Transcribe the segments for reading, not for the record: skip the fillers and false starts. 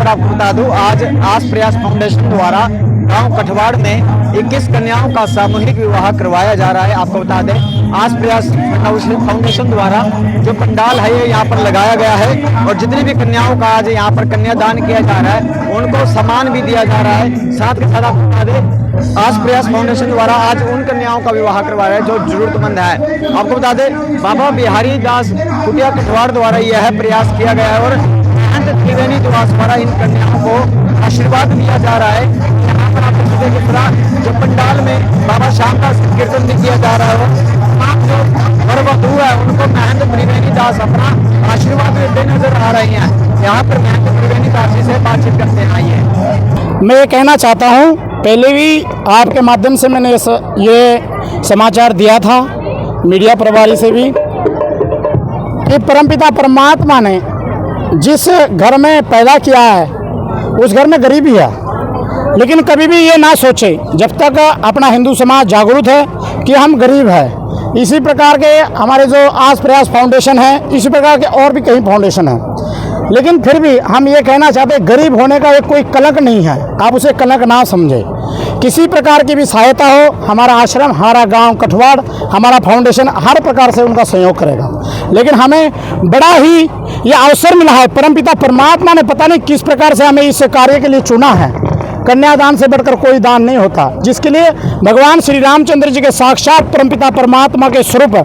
नजर आपको बता दूं, आज आस प्रयास फाउंडेशन द्वारा गांव कठवाड़ में 21 कन्याओं का सामूहिक विवाह करवाया जा रहा है। आपको बता दें, आस प्रयास फाउंडेशन द्वारा जो पंडाल है ये यहाँ पर लगाया गया है और जितनी भी कन्याओं का आज यहाँ पर कन्यादान किया जा रहा है उनको सम्मान भी दिया जा रहा है। साथ के साथ आपको बता दें, आस प्रयास फाउंडेशन द्वारा आज उन कन्याओं का विवाह करवा रहा है जो जरूरतमंद है। आपको बता दें, बाबा बिहारी दास कुटिया कठवाड़ द्वारा यह प्रयास किया गया है और त्रिवेणी निवास द्वारा इन कन्याओं को आशीर्वाद दिया जा रहा है। यहाँ पर आपको देखिए किस तरह जो पंडाल में बाबा श्याम का कीर्तन भी किया जा रहा है। तमाम जो वर वधू है उनको महंत त्रिवेणी दास अपना आशीर्वाद देते नजर आ रही हैं। यहाँ पर महंत त्रिवेणी दास जी से बातचीत करते आइए। मैं ये कहना चाहता हूँ, पहले भी आपके माध्यम से मैंने ये समाचार दिया था, मीडिया प्रभारी से भी, कि परमपिता परमात्मा ने जिस घर में पैदा किया है उस घर में गरीबी है। लेकिन कभी भी ये ना सोचे, जब तक अपना हिंदू समाज जागरूक है कि हम गरीब है। इसी प्रकार के हमारे जो आस प्रयास फाउंडेशन है, इसी प्रकार के और भी कई फाउंडेशन हैं। लेकिन फिर भी हम ये कहना चाहते हैं, गरीब होने का एक कोई कलंक नहीं है, आप उसे कलंक ना समझे। किसी प्रकार की भी सहायता हो, हमारा आश्रम, हमारा गांव कठवाड़, हमारा फाउंडेशन हर प्रकार से उनका सहयोग करेगा। लेकिन हमें बड़ा ही ये अवसर मिला है, परमपिता परमात्मा ने पता नहीं किस प्रकार से हमें इस कार्य के लिए चुना है। कन्यादान से बढ़कर कोई दान नहीं होता, जिसके लिए भगवान श्री रामचंद्र जी के साक्षात परमपिता परमात्मा के स्वरूप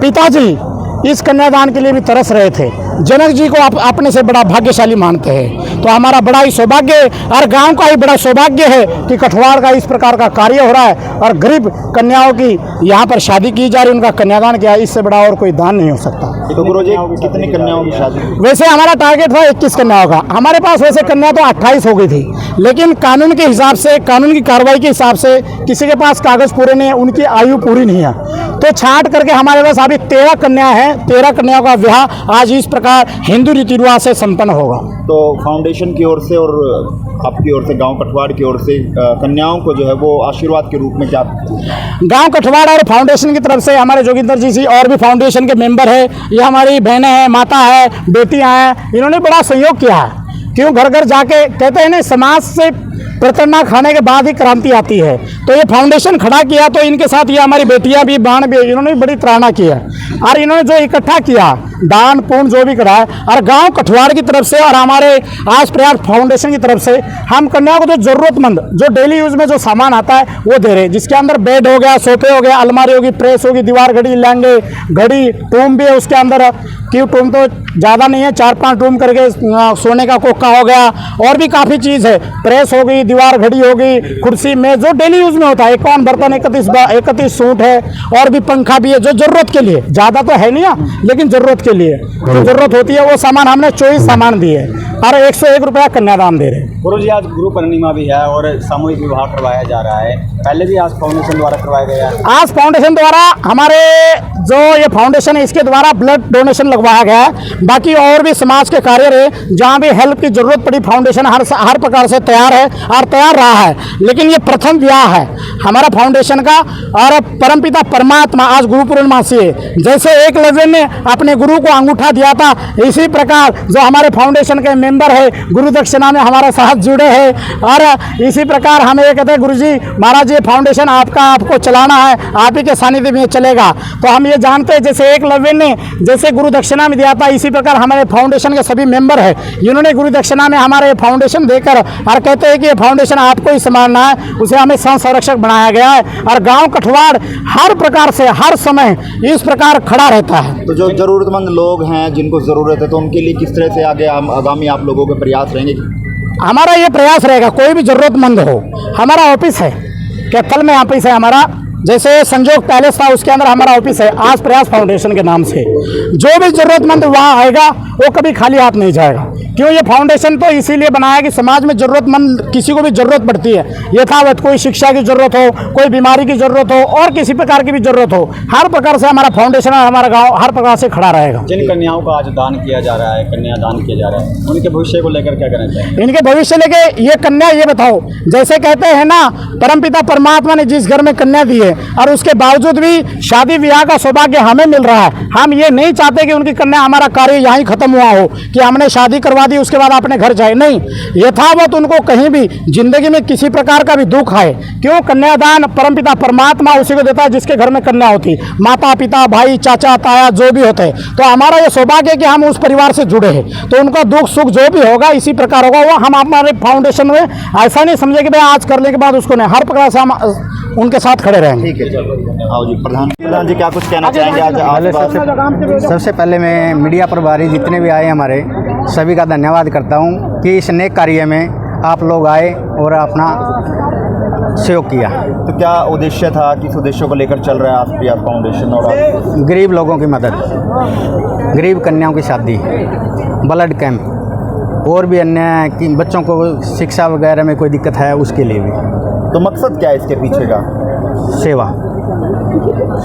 पिताजी इस कन्यादान के लिए भी तरस रहे थे। जनक जी को आप अपने से बड़ा भाग्यशाली मानते हैं, तो हमारा बड़ा ही सौभाग्य और गांव का ही बड़ा सौभाग्य है कि कठवाड़ का इस प्रकार का कार्य हो रहा है और गरीब कन्याओं की यहाँ पर शादी की जा रही है, उनका कन्यादान किया। इससे बड़ा और कोई दान नहीं हो सकता। तो गुरुजी कितनी कन्याओं की शादी? वैसे हमारा टारगेट था 21 कन्याओं का। हमारे पास वैसे कन्या तो 28 हो गई थी, लेकिन कानून के हिसाब से, कानून की कार्रवाई के हिसाब से किसी के पास कागज पूरे नहीं है, उनकी आयु पूरी नहीं है, तो छांट करके हमारे पास अभी 13 कन्या है। 13 कन्याओं का विवाह आज इस प्रकार हिंदू रीति रिवाज से संपन्न होगा। तो फाउंडेशन की ओर से और आपकी ओर से, गांव कठवाड़ की ओर से कन्याओं को जो है वो आशीर्वाद के रूप में क्या? गांव कठवाड़ और फाउंडेशन की तरफ से हमारे जोगिंदर जी और भी फाउंडेशन के मेंबर है, ये हमारी बहनें हैं, माता है, बेटियां हैं, इन्होंने बड़ा सहयोग किया है। क्यों घर घर जाके कहते हैं ना, समाज से प्रताड़ना खाने के बाद ही क्रांति आती है। तो ये फाउंडेशन खड़ा किया, तो इनके साथ ये हमारी बेटियां भी, बहन भी, इन्होंने बड़ी सराहना की है। और इन्होंने जो इकट्ठा किया, दान पुण्य जो भी करा है, और गांव कठवाड़ की तरफ से और हमारे आस प्रयास फाउंडेशन की तरफ से हम कन्याओं को जो जरूरतमंद, जो डेली यूज में जो सामान आता है वो दे रहे हैं, जिसके अंदर बेड हो गया, सोफे हो गया, अलमारी होगी, प्रेस होगी, दीवार घड़ी, लहंगे, घड़ी, टूम भी है उसके अंदर। क्यों टूम तो ज़्यादा नहीं है, 4-5 टूम करके सोने का कोका हो गया, और भी काफ़ी चीज़ है, प्रेस होगी, दीवार घड़ी होगी, कुर्सी में जो डेली यूज में होता है, 51 बर्तन, 31 सूट है, और भी पंखा भी है, जो जरूरत के लिए, ज़्यादा तो है नहीं है, लेकिन जरूरत के लिए जो जरूरत होती है वो सामान हमने 24 सामान दिए और 101 रुपया कन्यादान दे रहे हैं। गुरुजी, आज गुरु पूर्णिमा भी है और सामूहिक विवाह करवाया जा रहा है, पहले भी आज फाउंडेशन द्वारा करवाया गया है। आज फाउंडेशन द्वारा हमारे जो ये फाउंडेशन है इसके द्वारा ब्लड डोनेशन लगवाया गया है। बाकी और भी समाज के कार्य रहे, जहाँ भी हेल्प की जरूरत पड़ी, फाउंडेशन हर प्रकार से तैयार है और तैयार रहा है। लेकिन ये प्रथम विवाह है हमारा फाउंडेशन का, और परमपिता परमात्मा आज गुरु पूर्णिमा से, जैसे एकलव्य ने अपने गुरु को अंगूठा दिया था, इसी प्रकार जो हमारे फाउंडेशन के मेंबर है गुरु दक्षिणा में हमारे साथ जुड़े हैं। और इसी प्रकार हमें ये कहते हैं, गुरु जी महाराज ये फाउंडेशन आपको चलाना है, आप ही के सानिध्य में चलेगा। तो हम ये जानते हैं, जैसे एकलव्य ने जैसे गुरु दक्षिणा में दिया था, इसी प्रकार हमारे फाउंडेशन के सभी मेंबर है, इन्होंने गुरु दक्षिणा में हमारे फाउंडेशन देकर और कहते हैं कि ये फाउंडेशन आपको ही संभालना है, उसे हमें संरक्षक बनाया गया है। और गाँव कठवाड़ हर प्रकार से हर समय इस प्रकार खड़ा रहता है। तो जो जरूरतमंद लोग हैं जिनको ज़रूरत है, तो उनके लिए किस तरह से आगे आगामी आप लोगों के प्रयास रहेंगे? हमारा ये प्रयास रहेगा, कोई भी जरूरतमंद हो, हमारा ऑफिस है, कैथल में ऑफिस है हमारा, जैसे संजोग पैलेस था उसके अंदर हमारा ऑफिस है आस प्रयास फाउंडेशन के नाम से। जो भी जरूरतमंद वहाँ आएगा वो कभी खाली हाथ नहीं जाएगा। क्यों, ये फाउंडेशन तो इसीलिए बनाया कि समाज में जरूरतमंद किसी को भी जरूरत पड़ती है, यथावत कोई शिक्षा की जरूरत हो, कोई बीमारी की जरूरत हो, और किसी प्रकार की भी जरूरत हो, हर प्रकार से हमारा फाउंडेशन और हमारा गाँव हर प्रकार से खड़ा रहेगा। जिन कन्याओं का आज दान किया जा रहा है, कन्यादान किया जा रहा है, उनके भविष्य को लेकर क्या कहना चाहिए? इनके भविष्य लेके ये कन्या, ये बताओ, जैसे कहते हैं ना, परमपिता परमात्मा ने जिस घर में कन्या दी है और उसके बावजूद भी शादी ब्याह का सौभाग्य हमें मिल रहा है। हम ये नहीं चाहते कि उनकी कन्या हमारा कार्य यहीं खत्म हुआ हो कि हमने शादी करवा दी उसके बाद अपने घर जाए, नहीं, यथावत उनको कहीं भी जिंदगी में किसी प्रकार का भी दुख आए, क्यों, कन्यादान परमपिता परमात्मा उसी को देता है जिसके घर में कन्या होती, माता पिता भाई चाचा ताया जो भी होते हैं। तो हमारा ये सौभाग्य है कि हम उस परिवार से जुड़े हैं, तो उनका दुख सुख जो भी होगा इसी प्रकार होगा। वो हम हमारे फाउंडेशन में ऐसा नहीं समझे कि भाई आज करने के बाद उसको नहीं, हर प्रकार से हम उनके साथ खड़े रहेंगे। ठीक है, चलो आओ जी। प्रधान जी क्या कुछ कहना चाहेंगे आज सबसे पहले मैं मीडिया प्रभारी जितने भी आए हमारे सभी का धन्यवाद करता हूं कि इस नेक कार्य में आप लोग आए और अपना सहयोग किया। तो क्या उद्देश्य था, किस उद्देश्य को लेकर चल रहा है आस प्रयास फाउंडेशन? और गरीब लोगों की मदद, गरीब कन्याओं की शादी, ब्लड कैंप और भी अन्य कि बच्चों को शिक्षा वगैरह में कोई दिक्कत है उसके लिए भी। तो मकसद क्या है इसके पीछे का? सेवा,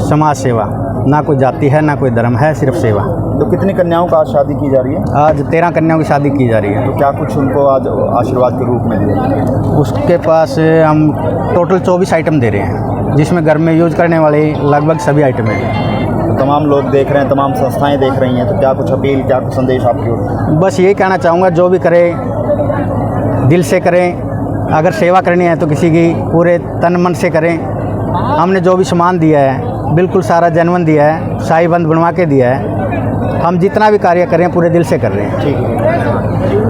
समाज सेवा, ना कोई जाति है ना कोई धर्म है, सिर्फ सेवा। तो कितनी कन्याओं का आज शादी की जा रही है? आज 13 कन्याओं की शादी की जा रही है। तो क्या कुछ उनको आज आशीर्वाद के रूप में दिया? उसके पास हम टोटल 24 आइटम दे रहे हैं, जिसमें घर में यूज करने वाले लगभग सभी आइटम हैं। तो तमाम लोग देख रहे हैं, तमाम संस्थाएं देख रही हैं, तो क्या कुछ अपील, क्या कुछ संदेश आपकी ओर से? बस यही कहना चाहूँगा, जो भी करे दिल से करें, अगर सेवा करनी है तो किसी की पूरे तन मन से करें। हमने जो भी सामान दिया है बिल्कुल सारा जेन्युइन दिया है, शाही बंद बनवा के दिया है। हम जितना भी कार्य करें पूरे दिल से कर रहे हैं। ठीक है।